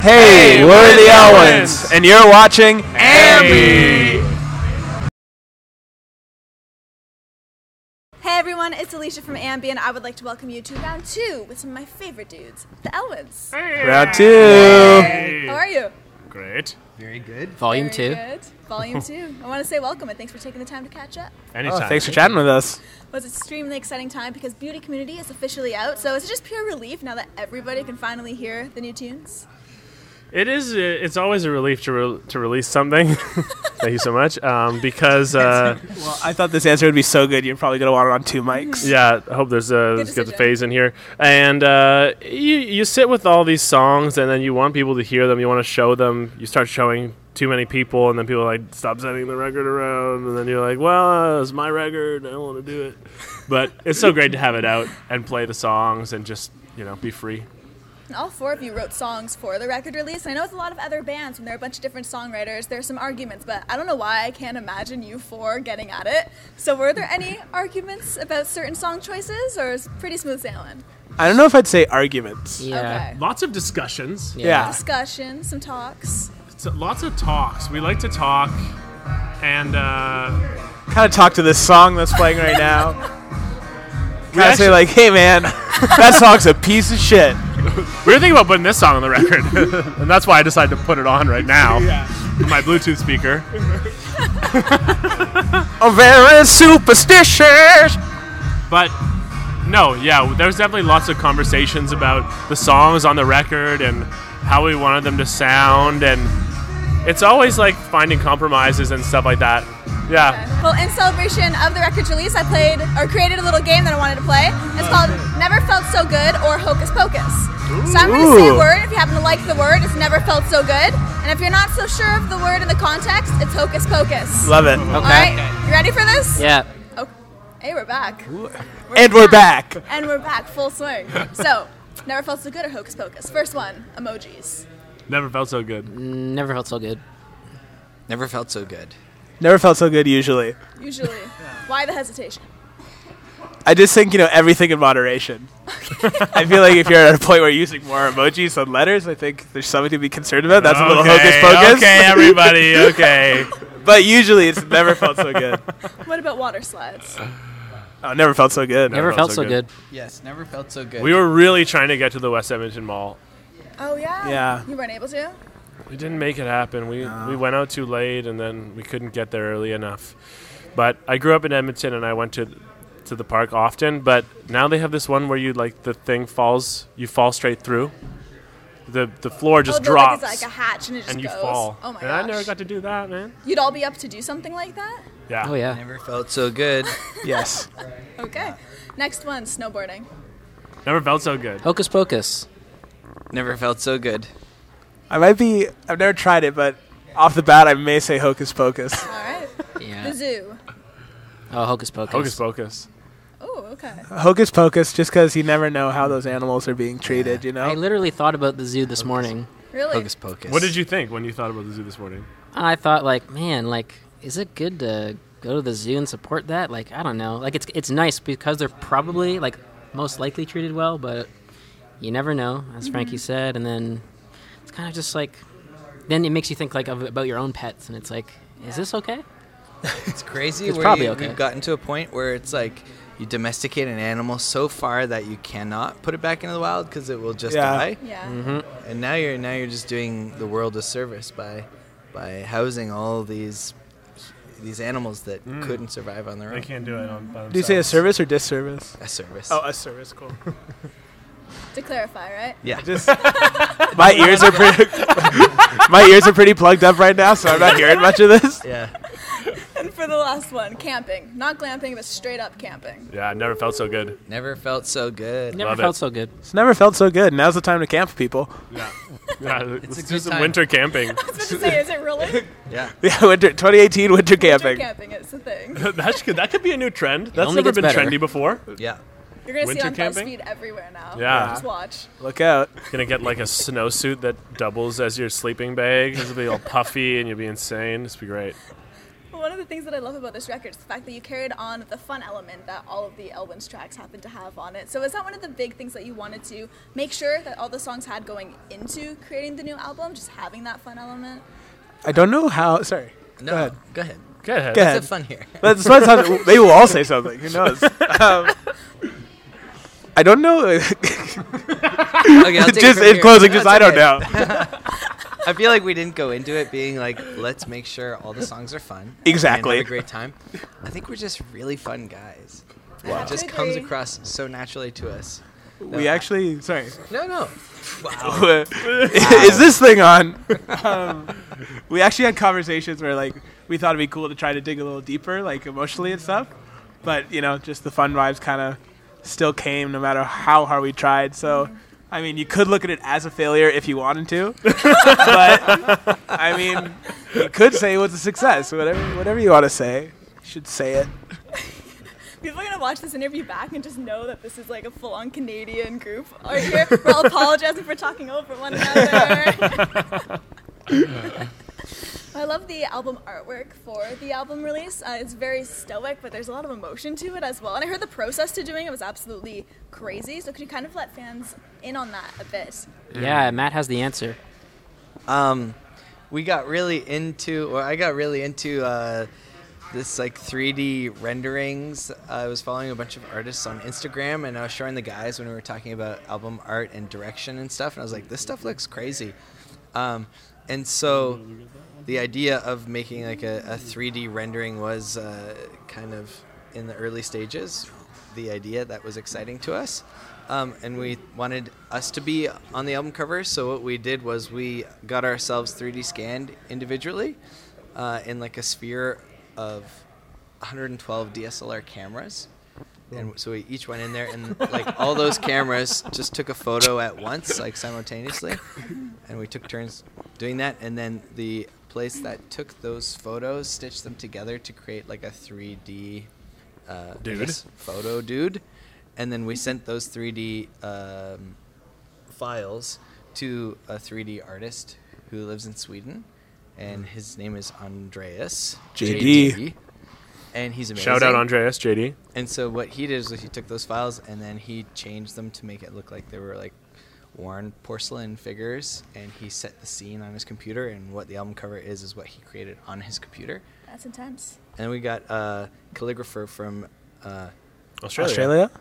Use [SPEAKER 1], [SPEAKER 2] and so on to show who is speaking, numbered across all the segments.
[SPEAKER 1] Hey, we're the Elwins, and you're watching AMBY.
[SPEAKER 2] Hey everyone, it's Alicia from AMBY, and I would like to welcome you to round 2 with some of my favorite dudes, the Elwins.
[SPEAKER 3] Hey.
[SPEAKER 1] Round 2.
[SPEAKER 3] Hey.
[SPEAKER 2] How are you?
[SPEAKER 3] Great.
[SPEAKER 4] Very good.
[SPEAKER 5] Volume 2.
[SPEAKER 2] Good. Volume 2. I want to say welcome and thanks for taking the time to catch up.
[SPEAKER 3] Anytime.
[SPEAKER 1] Thanks for chatting with us.
[SPEAKER 2] Well, it's an extremely exciting time because Beauty Community is officially out, so is it just pure relief now that everybody can finally hear the new tunes?
[SPEAKER 3] It is. It's always a relief to release something. Thank you so much. Because
[SPEAKER 1] Well, I thought this answer would be so good. You're probably going to want it on 2 mics.
[SPEAKER 3] yeah, I hope let's get the phase in here. And you sit with all these songs, and then you want people to hear them. You want to show them. You start showing too many people, and then people are like, stop sending the record around. And then you're like, well, it's my record. I don't want to do it. But it's so great to have it out and play the songs and just be free.
[SPEAKER 2] And all 4 of you wrote songs for the record release. I know with a lot of other bands, when there are a bunch of different songwriters, there's some arguments, but I don't know why I can't imagine you 4 getting at it. So were there any arguments about certain song choices, or is it pretty smooth sailing?
[SPEAKER 1] I don't know if I'd say arguments.
[SPEAKER 5] Yeah.
[SPEAKER 2] Okay.
[SPEAKER 3] Lots of discussions.
[SPEAKER 1] Yeah.
[SPEAKER 2] Discussion, some talks.
[SPEAKER 3] Lots of talks. We like to talk. And
[SPEAKER 1] Kind of talk to this song that's playing right now. Kind of say like, hey man, that song's a piece of shit.
[SPEAKER 3] we were thinking about putting this song on the record. And that's why I decided to put it on right now. With my Bluetooth speaker.
[SPEAKER 1] I'm very superstitious.
[SPEAKER 3] But no, yeah, there's definitely lots of conversations about the songs on the record and how we wanted them to sound, and it's always like finding compromises and stuff like that. Yeah.
[SPEAKER 2] Okay. Well, in celebration of the record's release, I created a little game that I wanted to play. It's called Never Felt So Good or Hocus Pocus. So I'm going to say a word. If you happen to like the word, it's Never Felt So Good. And if you're not so sure of the word in the context, it's Hocus Pocus.
[SPEAKER 1] Love it.
[SPEAKER 5] Okay.
[SPEAKER 2] All right, you ready for this?
[SPEAKER 5] Yeah.
[SPEAKER 2] Oh, hey, we're back.
[SPEAKER 1] We're back.
[SPEAKER 2] And we're back, full swing. So, Never Felt So Good or Hocus Pocus? First one, Emojis.
[SPEAKER 3] Never felt so good.
[SPEAKER 5] Never felt so good.
[SPEAKER 4] Never felt so good.
[SPEAKER 1] Never felt so good usually.
[SPEAKER 2] Usually. Why the hesitation?
[SPEAKER 1] I just think, everything in moderation. I feel like if you're at a point where you're using more emojis than letters, I think there's something to be concerned about. That's a little hocus pocus.
[SPEAKER 3] Okay, everybody, okay.
[SPEAKER 1] But usually it's never felt so good.
[SPEAKER 2] What about water slides?
[SPEAKER 1] Oh, never felt so good.
[SPEAKER 5] Never felt so good.
[SPEAKER 4] Yes, never felt so good.
[SPEAKER 3] We were really trying to get to the West Edmonton Mall.
[SPEAKER 2] Oh, yeah?
[SPEAKER 1] Yeah.
[SPEAKER 2] You weren't able to?
[SPEAKER 3] We didn't make it happen. We went out too late, and then we couldn't get there early enough. But I grew up in Edmonton, and I went to the park often. But now they have this one where the thing falls, you fall straight through. The floor just drops.
[SPEAKER 2] Like it's like a hatch, and it just
[SPEAKER 3] and you
[SPEAKER 2] goes.
[SPEAKER 3] fall.
[SPEAKER 2] Oh my
[SPEAKER 3] and
[SPEAKER 2] gosh.
[SPEAKER 3] I never got to do that, man.
[SPEAKER 2] You'd all be up to do something like that?
[SPEAKER 3] Yeah.
[SPEAKER 5] Oh, yeah.
[SPEAKER 4] Never felt so good.
[SPEAKER 1] Yes.
[SPEAKER 2] Okay. Next one, snowboarding.
[SPEAKER 3] Never felt so good.
[SPEAKER 5] Hocus Pocus.
[SPEAKER 4] Never felt so good.
[SPEAKER 1] I've never tried it, but off the bat, I may say hocus pocus.
[SPEAKER 2] All right.
[SPEAKER 5] Yeah.
[SPEAKER 2] The zoo.
[SPEAKER 5] Oh, Hocus Pocus.
[SPEAKER 3] Hocus Pocus.
[SPEAKER 2] Oh, okay.
[SPEAKER 1] Hocus pocus, just because you never know how those animals are being treated,
[SPEAKER 5] I literally thought about the zoo this morning.
[SPEAKER 2] Really?
[SPEAKER 4] Hocus pocus.
[SPEAKER 3] What did you think when you thought about the zoo this morning?
[SPEAKER 5] I thought, is it good to go to the zoo and support that? I don't know. It's nice because they're probably, most likely treated well, but you never know, as Frankie said. And then it's kind of just then it makes you think, about your own pets. And it's is this okay?
[SPEAKER 4] It's crazy.
[SPEAKER 5] It's probably okay.
[SPEAKER 4] We've gotten to a point where it's you domesticate an animal so far that you cannot put it back into the wild because it will just die.
[SPEAKER 2] Yeah.
[SPEAKER 5] Mm-hmm.
[SPEAKER 4] And now you're just doing the world a service by housing all these animals that couldn't survive on their own.
[SPEAKER 3] They can't do it on by themselves.
[SPEAKER 1] Do you say a service or disservice?
[SPEAKER 4] A service.
[SPEAKER 1] Oh, a service. Cool.
[SPEAKER 2] To clarify, right?
[SPEAKER 4] Yeah.
[SPEAKER 1] Just my ears are pretty plugged up right now, so I'm not hearing much of this.
[SPEAKER 4] Yeah.
[SPEAKER 2] And for the last one, camping. Not glamping, but straight up camping.
[SPEAKER 3] Yeah, never felt so good.
[SPEAKER 4] Never felt so good.
[SPEAKER 5] Never
[SPEAKER 3] Love
[SPEAKER 5] felt
[SPEAKER 3] it.
[SPEAKER 5] so good.
[SPEAKER 1] It's never felt so good. Now's the time to camp, people.
[SPEAKER 3] Yeah. Yeah,
[SPEAKER 4] It's
[SPEAKER 3] let's
[SPEAKER 4] a
[SPEAKER 3] do
[SPEAKER 4] good
[SPEAKER 3] some
[SPEAKER 4] time.
[SPEAKER 3] winter camping.
[SPEAKER 2] I was about to say, is it really?
[SPEAKER 4] Yeah.
[SPEAKER 1] Yeah, 2018 winter camping.
[SPEAKER 2] Winter camping is the thing.
[SPEAKER 3] That could be a new trend. That's
[SPEAKER 5] only
[SPEAKER 3] never
[SPEAKER 5] gets
[SPEAKER 3] been
[SPEAKER 5] better.
[SPEAKER 3] trendy before.
[SPEAKER 4] Yeah.
[SPEAKER 2] You're going to see
[SPEAKER 3] Winter
[SPEAKER 2] on
[SPEAKER 3] camping?
[SPEAKER 2] BuzzFeed everywhere now.
[SPEAKER 3] Yeah.
[SPEAKER 2] Just watch.
[SPEAKER 1] Look out.
[SPEAKER 3] Gonna get a snowsuit that doubles as your sleeping bag. It'll be all puffy and you'll be insane. This will be great.
[SPEAKER 2] One of the the things that I love about this record is the fact that you carried on the fun element that all of the Elwins tracks happen to have on it. So is that one of the big things that you wanted to make sure that all the songs had going into creating the new album, just having that fun element?
[SPEAKER 1] I don't know how. Sorry.
[SPEAKER 4] No, go ahead.
[SPEAKER 3] Go ahead.
[SPEAKER 4] Let's have fun here.
[SPEAKER 1] That's what maybe we'll all say something. Who knows? I don't know.
[SPEAKER 4] Okay, I'll take
[SPEAKER 1] Just
[SPEAKER 4] it from
[SPEAKER 1] in
[SPEAKER 4] here.
[SPEAKER 1] closing, just
[SPEAKER 4] That's
[SPEAKER 1] I don't
[SPEAKER 4] okay.
[SPEAKER 1] know.
[SPEAKER 4] I feel like we didn't go into it being like, let's make sure all the songs are fun.
[SPEAKER 1] Exactly.
[SPEAKER 4] And have a great time. I think we're just really fun guys.
[SPEAKER 2] Wow.
[SPEAKER 4] It just comes across so naturally to us.
[SPEAKER 1] We actually, sorry.
[SPEAKER 4] No.
[SPEAKER 1] Wow. Is this thing on? We actually had conversations where like we thought it'd be cool to try to dig a little deeper, like emotionally and stuff. But just the fun vibes kind of still came no matter how hard we tried. So. I mean, you could look at it as a failure if you wanted to, but I mean, you could say it was a success. Whatever you want to say, you should say it.
[SPEAKER 2] People are gonna watch this interview back and just know that this is like a full-on Canadian group. Right here, we're all apologizing for talking over one another. I love the album artwork for the album release. It's very stoic, but there's a lot of emotion to it as well. And I heard the process to doing it was absolutely crazy. So could you kind of let fans in on that a bit?
[SPEAKER 5] Yeah, Matt has the answer.
[SPEAKER 4] I got really into this like 3D renderings. I was following a bunch of artists on Instagram, and I was showing the guys when we were talking about album art and direction and stuff, and I was like, this stuff looks crazy. And so the idea of making like a 3D rendering was kind of in the early stages. The idea that was exciting to us. And we wanted us to be on the album cover, so what we did was we got ourselves 3D scanned individually in like a sphere of 112 DSLR cameras. And so we each went in there, and like all those cameras just took a photo at once, like simultaneously, and we took turns doing that. And then the place that took those photos stitched them together to create like a 3D photo dude. And then we sent those 3D files to a 3D artist who lives in Sweden, and his name is Andreas
[SPEAKER 1] JD.
[SPEAKER 4] And he's amazing.
[SPEAKER 3] Shout out Andreas, JD.
[SPEAKER 4] And so what he did is he took those files and then he changed them to make it look like they were like worn porcelain figures, and he set the scene on his computer, and what the album cover is what he created on his computer.
[SPEAKER 2] That's intense.
[SPEAKER 4] And we got a calligrapher from
[SPEAKER 1] Australia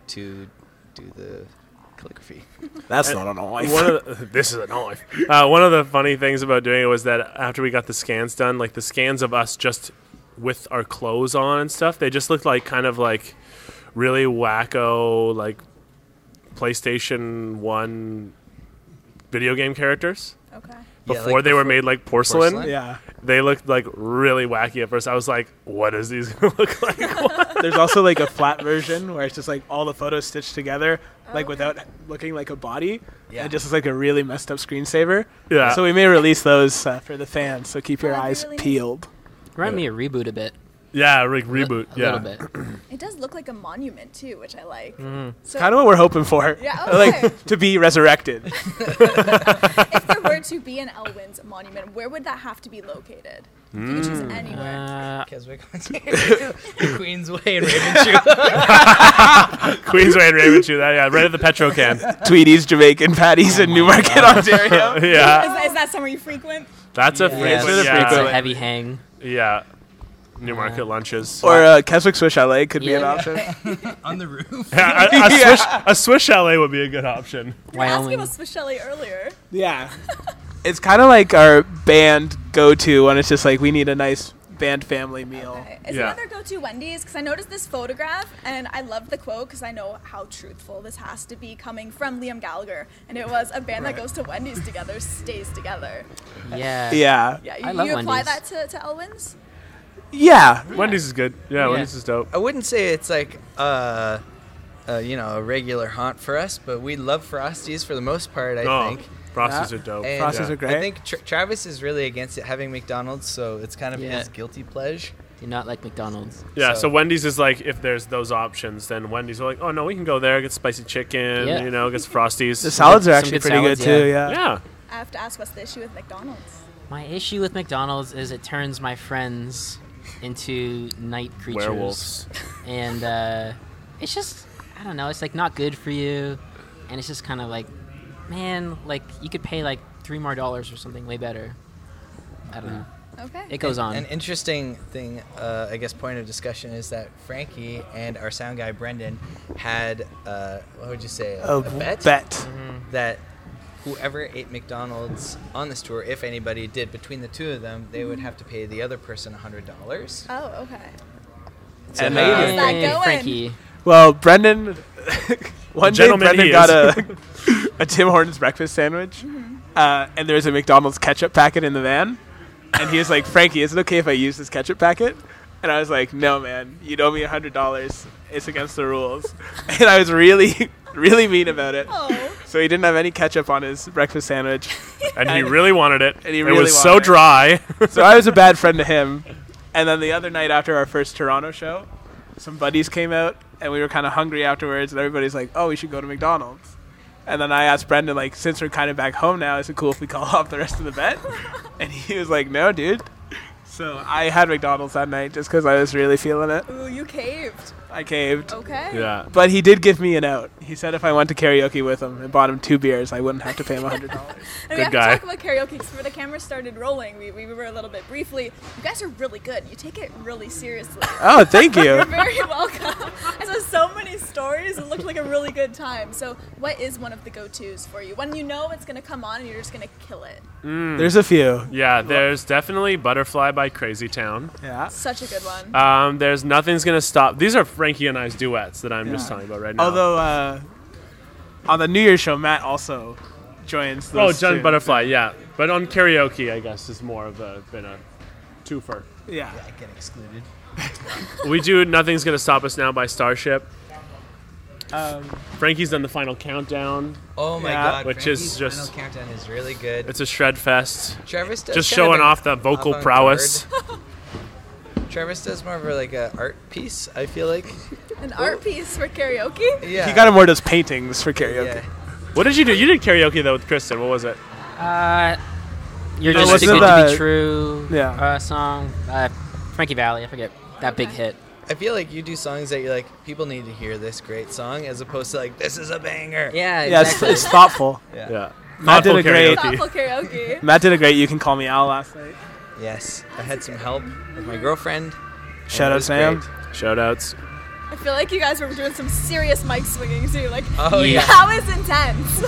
[SPEAKER 4] to do the calligraphy.
[SPEAKER 1] That's not a knife.
[SPEAKER 3] This is a knife. One of the funny things about doing it was that after we got the scans done, like the scans of us just with our clothes on and stuff, they just looked like kind of like really wacko, like PlayStation 1 video game characters.
[SPEAKER 2] Okay.
[SPEAKER 3] Before they were made like porcelain.
[SPEAKER 1] Yeah.
[SPEAKER 3] They looked like really wacky at first. I was like, what is these going to look like?
[SPEAKER 1] There's also like a flat version where it's just like all the photos stitched together, like without looking like a body.
[SPEAKER 4] Yeah.
[SPEAKER 1] It just looks like a really messed up screensaver.
[SPEAKER 3] Yeah.
[SPEAKER 1] So we may release those for the fans, so keep your eyes
[SPEAKER 2] really nice.
[SPEAKER 1] peeled.
[SPEAKER 5] Remind me of Reboot a bit.
[SPEAKER 3] Yeah, like reboot.
[SPEAKER 5] A
[SPEAKER 3] Yeah.
[SPEAKER 5] little bit.
[SPEAKER 2] It does look like a monument too, which I like. So
[SPEAKER 1] Kind of what we're hoping for.
[SPEAKER 2] Yeah, okay.
[SPEAKER 1] Like to be resurrected.
[SPEAKER 2] if there were to be an Elwins monument, where would that have to be located? You could choose anywhere.
[SPEAKER 4] Keswick, Queensway and Ravenshoe.
[SPEAKER 3] Queensway and Ravenshoe. That, yeah, right at the Petro can.
[SPEAKER 1] Tweeties, Jamaican patties in Newmarket, Ontario.
[SPEAKER 3] Yeah.
[SPEAKER 2] Is that somewhere you frequent?
[SPEAKER 3] That's a
[SPEAKER 4] Yes.
[SPEAKER 3] frequent.
[SPEAKER 1] It's a
[SPEAKER 3] Yeah.
[SPEAKER 5] It's a
[SPEAKER 1] frequent.
[SPEAKER 5] heavy hang.
[SPEAKER 3] Yeah. Newmarket lunches.
[SPEAKER 1] Or Keswick Swiss Chalet could be an
[SPEAKER 5] Yeah.
[SPEAKER 1] option.
[SPEAKER 4] On the roof.
[SPEAKER 3] A Swiss chalet would be a good option.
[SPEAKER 2] You were asking
[SPEAKER 5] Wyoming.
[SPEAKER 2] about Swiss Chalet earlier.
[SPEAKER 1] Yeah. It's kind of like our band go-to when it's just like we need a nice band family meal.
[SPEAKER 2] Okay. Is
[SPEAKER 3] Yeah.
[SPEAKER 2] another go-to Wendys? Because I noticed this photograph, and I love the quote because I know how truthful this has to be coming from Liam Gallagher. And it was, a band that goes to Wendy's together stays together.
[SPEAKER 5] Yeah.
[SPEAKER 1] Yeah.
[SPEAKER 2] Yeah,
[SPEAKER 5] I love
[SPEAKER 2] you apply
[SPEAKER 5] Wendy's.
[SPEAKER 2] that to Elwins?
[SPEAKER 1] Yeah.
[SPEAKER 3] Wendy's is good. Yeah,
[SPEAKER 5] Yeah.
[SPEAKER 3] Wendy's is dope.
[SPEAKER 4] I wouldn't say it's like a regular haunt for us, but we love Frosties for the most part, I think.
[SPEAKER 3] Frosties
[SPEAKER 1] Yeah.
[SPEAKER 3] are dope.
[SPEAKER 4] And
[SPEAKER 1] Frosties are great.
[SPEAKER 4] I think Travis is really against it having McDonald's, so it's kind of
[SPEAKER 5] Yeah.
[SPEAKER 4] his guilty pleasure.
[SPEAKER 5] Do not like McDonald's.
[SPEAKER 3] Yeah,
[SPEAKER 4] So-
[SPEAKER 3] so Wendy's is like, if there's those options, then Wendy's are like, oh no, we can go there, get spicy chicken,
[SPEAKER 5] Yeah.
[SPEAKER 3] get some Frosties.
[SPEAKER 1] The salads are
[SPEAKER 5] Some
[SPEAKER 1] actually
[SPEAKER 5] good
[SPEAKER 1] pretty
[SPEAKER 5] salads,
[SPEAKER 1] good too,
[SPEAKER 5] yeah.
[SPEAKER 1] yeah.
[SPEAKER 3] Yeah.
[SPEAKER 2] I have to ask, what's the issue with McDonald's?
[SPEAKER 5] My issue with McDonald's is it turns my friends into night creatures.
[SPEAKER 3] Werewolves.
[SPEAKER 5] And it's just, I don't know, it's like not good for you. And it's just kind of like, man, like you could pay like $3 more or something way better. I don't know.
[SPEAKER 2] Okay.
[SPEAKER 5] It goes on.
[SPEAKER 4] An interesting thing, I guess, point of discussion is that Frankie and our sound guy Brendan had, what would you say, a bet? That whoever ate McDonald's on this tour, if anybody did, between the two of them, they would have to pay the other person $100.
[SPEAKER 2] Oh, okay.
[SPEAKER 4] So
[SPEAKER 1] And,
[SPEAKER 2] How's that
[SPEAKER 5] Hey,
[SPEAKER 2] going?
[SPEAKER 5] Frankie.
[SPEAKER 1] Well, Brendan, one day
[SPEAKER 3] gentleman
[SPEAKER 1] Brendan
[SPEAKER 3] he
[SPEAKER 1] got
[SPEAKER 3] is.
[SPEAKER 1] a Tim Hortons breakfast sandwich, and there was a McDonald's ketchup packet in the van, and he was like, Frankie, is it okay if I use this ketchup packet? And I was like, no, man, you owe me $100. It's against the rules. And I was really, really mean about it.
[SPEAKER 2] Oh.
[SPEAKER 1] So he didn't have any ketchup on his breakfast sandwich.
[SPEAKER 3] And he really wanted it.
[SPEAKER 1] And he
[SPEAKER 3] it
[SPEAKER 1] really
[SPEAKER 3] was so
[SPEAKER 1] wanted it.
[SPEAKER 3] dry.
[SPEAKER 1] So I was a bad friend to him. And then the other night after our first Toronto show, some buddies came out, and we were kind of hungry afterwards, and everybody's like, oh, we should go to McDonald's. And then I asked Brendan, like, since we're kind of back home now, is it cool if we call off the rest of the bet? And he was like, no, dude. So I had McDonald's that night just because I was really feeling it.
[SPEAKER 2] Ooh, you caved.
[SPEAKER 1] I caved.
[SPEAKER 2] Okay.
[SPEAKER 3] Yeah.
[SPEAKER 1] But he did give me an out. He said if I went to karaoke with him and bought him 2 beers, I wouldn't have to pay him $100.
[SPEAKER 2] And we
[SPEAKER 3] Good
[SPEAKER 2] have
[SPEAKER 3] guy.
[SPEAKER 2] to talk about karaoke because before the camera started rolling, we were a little bit briefly. You guys are really good. You take it really seriously.
[SPEAKER 1] Oh, thank
[SPEAKER 2] You're
[SPEAKER 1] you.
[SPEAKER 2] very welcome. I saw so many stories. It looked like a really good time. So what is one of the go-tos for you? When you know it's going to come on and you're just going to kill it.
[SPEAKER 1] There's a few.
[SPEAKER 3] Yeah, there's definitely Butterfly by Crazy Town.
[SPEAKER 1] Yeah.
[SPEAKER 2] Such a good one.
[SPEAKER 3] There's Nothing's Gonna Stop. These are Frankie and I's duets that I'm just talking about right now.
[SPEAKER 1] Although on the New Year's show, Matt also joins those
[SPEAKER 3] John
[SPEAKER 1] tunes.
[SPEAKER 3] Butterfly, yeah. But on karaoke, I guess, is more of been a twofer.
[SPEAKER 1] Yeah.
[SPEAKER 4] I get excluded.
[SPEAKER 3] We do Nothing's Gonna Stop Us Now by Starship. Frankie's done the final countdown.
[SPEAKER 4] Oh my
[SPEAKER 1] Yeah.
[SPEAKER 4] God!
[SPEAKER 3] Which
[SPEAKER 4] Frankie's
[SPEAKER 3] is just-
[SPEAKER 4] final countdown is really good.
[SPEAKER 3] It's a shred fest.
[SPEAKER 4] Travis does
[SPEAKER 3] Just
[SPEAKER 4] kind of
[SPEAKER 3] showing
[SPEAKER 4] an
[SPEAKER 3] off the vocal
[SPEAKER 4] avant-garde.
[SPEAKER 3] prowess.
[SPEAKER 4] Travis does more of like a art piece. I feel like.
[SPEAKER 2] An art piece for karaoke?
[SPEAKER 4] Yeah.
[SPEAKER 1] He kind of more does paintings for karaoke.
[SPEAKER 4] Yeah.
[SPEAKER 3] What did you do? You did karaoke, though, with Kristen. What was it?
[SPEAKER 5] You're
[SPEAKER 1] No,
[SPEAKER 5] just
[SPEAKER 1] wasn't
[SPEAKER 5] too
[SPEAKER 1] it
[SPEAKER 5] good to
[SPEAKER 1] the-
[SPEAKER 5] be true.
[SPEAKER 1] Yeah.
[SPEAKER 5] Song. Frankie Valli. I forget that big hit.
[SPEAKER 4] I feel like you do songs that you're like, people need to hear this great song, as opposed to like, this is a banger.
[SPEAKER 5] Yeah,
[SPEAKER 1] Yeah,
[SPEAKER 5] exactly.
[SPEAKER 1] it's thoughtful.
[SPEAKER 3] Yeah.
[SPEAKER 1] Matt did
[SPEAKER 3] Thoughtful
[SPEAKER 1] a great-
[SPEAKER 3] karaoke.
[SPEAKER 2] Thoughtful karaoke.
[SPEAKER 1] Matt did a great You Can Call Me Al last night.
[SPEAKER 4] Yes, I had some help with my girlfriend.
[SPEAKER 1] Shout
[SPEAKER 4] and it
[SPEAKER 1] out
[SPEAKER 4] was
[SPEAKER 1] Sam.
[SPEAKER 4] great.
[SPEAKER 3] Shout-outs.
[SPEAKER 2] I feel like you guys were doing some serious mic swinging too. Like,
[SPEAKER 4] Oh, yeah.
[SPEAKER 2] that was intense.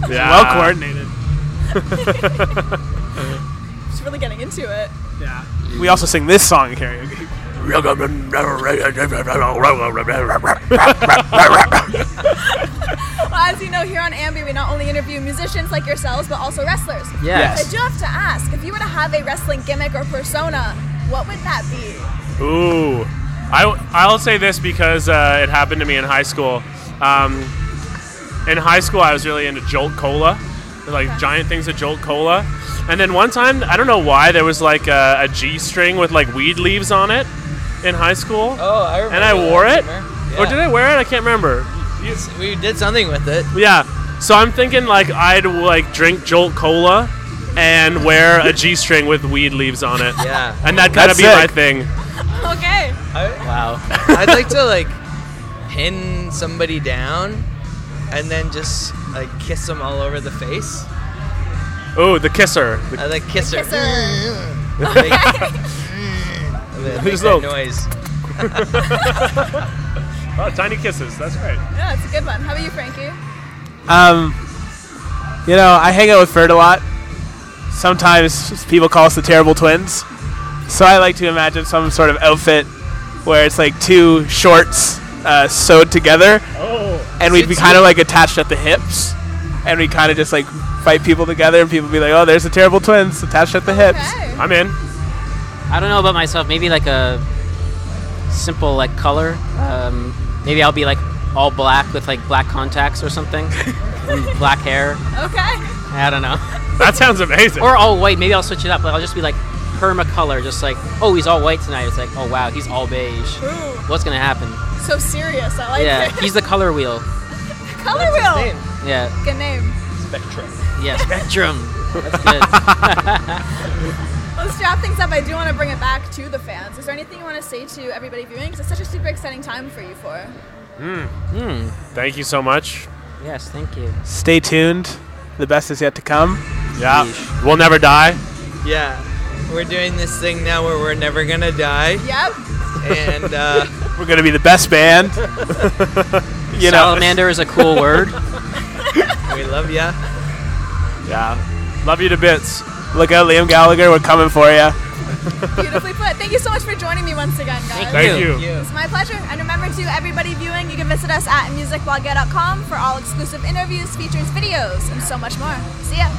[SPEAKER 3] Yeah.
[SPEAKER 1] Well coordinated.
[SPEAKER 2] Just really getting into it.
[SPEAKER 1] Yeah. We also sing this song in karaoke.
[SPEAKER 2] Well, as you know, here on AMBY, we not only interview musicians like yourselves, but also wrestlers.
[SPEAKER 5] Yes.
[SPEAKER 2] I do have to ask, if you were to have a wrestling gimmick or persona, what would that be?
[SPEAKER 3] Ooh. I'll say this because it happened to me in high school. In high school, I was really into Jolt Cola, like giant things of Jolt Cola. And then one time, I don't know why, there was like a G-string with like weed leaves on it in high school.
[SPEAKER 4] Oh, I remember.
[SPEAKER 3] And I
[SPEAKER 4] that,
[SPEAKER 3] wore it?
[SPEAKER 4] Yeah.
[SPEAKER 3] Or did I wear it? I can't remember.
[SPEAKER 4] We did something with it.
[SPEAKER 3] Yeah. So I'm thinking like I'd like drink Jolt Cola and wear a G-string with weed leaves on it.
[SPEAKER 4] Yeah.
[SPEAKER 3] And that'd kind of
[SPEAKER 1] That's
[SPEAKER 3] be my
[SPEAKER 1] sick.
[SPEAKER 3] thing.
[SPEAKER 2] Okay.
[SPEAKER 5] Wow.
[SPEAKER 4] I'd like to like pin somebody down and then just like kiss them all over the face.
[SPEAKER 3] Ooh, the kisser.
[SPEAKER 4] I like kiss her.
[SPEAKER 2] Kisser.
[SPEAKER 4] Make
[SPEAKER 3] There's
[SPEAKER 4] that
[SPEAKER 3] no-
[SPEAKER 4] noise.
[SPEAKER 3] Oh, tiny kisses. That's right.
[SPEAKER 2] Yeah, it's a good one. How about you, Frankie?
[SPEAKER 1] You know, I hang out with Ferd a lot. Sometimes people call us the Terrible Twins. So I like to imagine some sort of outfit where it's like 2 shorts sewed together.
[SPEAKER 3] Oh.
[SPEAKER 1] And we'd be kind of like attached at the hips. And we kind of just like fight people together, and people be like, oh, there's the Terrible Twins attached at the hips.
[SPEAKER 2] Okay.
[SPEAKER 3] I'm in.
[SPEAKER 5] I don't know about myself. Maybe like a simple like color. Maybe I'll be like all black with like black contacts or something. And black hair.
[SPEAKER 2] Okay.
[SPEAKER 5] I don't know.
[SPEAKER 3] That sounds amazing.
[SPEAKER 5] Or all white. Maybe I'll switch it up. Like I'll just be like perma color. Just like, oh, he's all white tonight. It's like, oh wow, he's all beige.
[SPEAKER 2] Ooh,
[SPEAKER 5] What's gonna happen?
[SPEAKER 2] so serious. I like
[SPEAKER 5] Yeah,
[SPEAKER 2] it.
[SPEAKER 5] he's the color wheel.
[SPEAKER 2] Color
[SPEAKER 4] What's his
[SPEAKER 2] wheel.
[SPEAKER 4] name?
[SPEAKER 5] Yeah,
[SPEAKER 2] Good name.
[SPEAKER 4] Spectrum.
[SPEAKER 5] yeah, Spectrum. That's good.
[SPEAKER 2] Let's wrap things up. I do want to bring it back to the fans. Is there anything you want to say to everybody viewing? Because it's such a super exciting time for you four.
[SPEAKER 3] Thank you so much.
[SPEAKER 5] Yes, thank you.
[SPEAKER 1] Stay tuned. The best is yet to come.
[SPEAKER 3] Yeah. We'll never die.
[SPEAKER 4] Yeah. We're doing this thing now where we're never going to die.
[SPEAKER 2] Yep.
[SPEAKER 4] And
[SPEAKER 1] we're going to be the best band.
[SPEAKER 5] Salamander is a cool word.
[SPEAKER 4] We love ya.
[SPEAKER 3] Yeah. Love you to bits.
[SPEAKER 1] Look out, Liam Gallagher. We're coming for you.
[SPEAKER 2] Beautifully put. Thank you so much for joining me once again, guys.
[SPEAKER 3] Thank you.
[SPEAKER 2] It's my pleasure. And remember, to everybody viewing, you can visit us at musicblogger.com for all exclusive interviews, features, videos, and so much more. See ya.